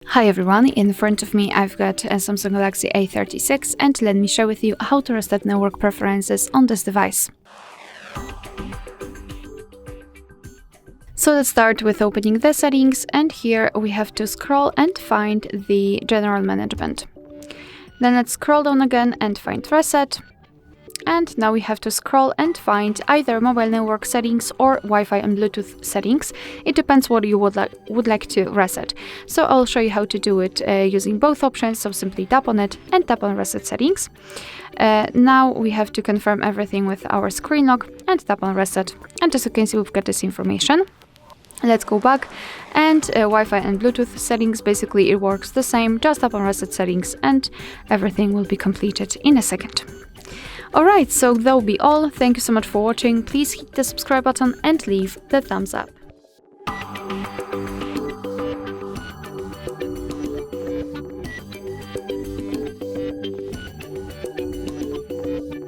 Hi everyone, in front of me I've got a Samsung Galaxy A36 and let me share with you how to reset network preferences on this device. So let's start with opening the settings, and here we have to scroll and find the general management. Then let's scroll down again and find reset. And now we have to scroll and find either mobile network settings or Wi-Fi and Bluetooth settings. It depends what you would like to reset. So I'll show you how to do it using both options. So simply tap on it and tap on reset settings. Now we have to confirm everything with our screen lock and tap on reset. And as you can see, we've got this information. Let's go back, and Wi-Fi and Bluetooth settings, basically it works the same. Just tap on reset settings and everything will be completed in a second. Alright, so that'll be all. Thank you so much for watching. Please hit the subscribe button and leave the thumbs up.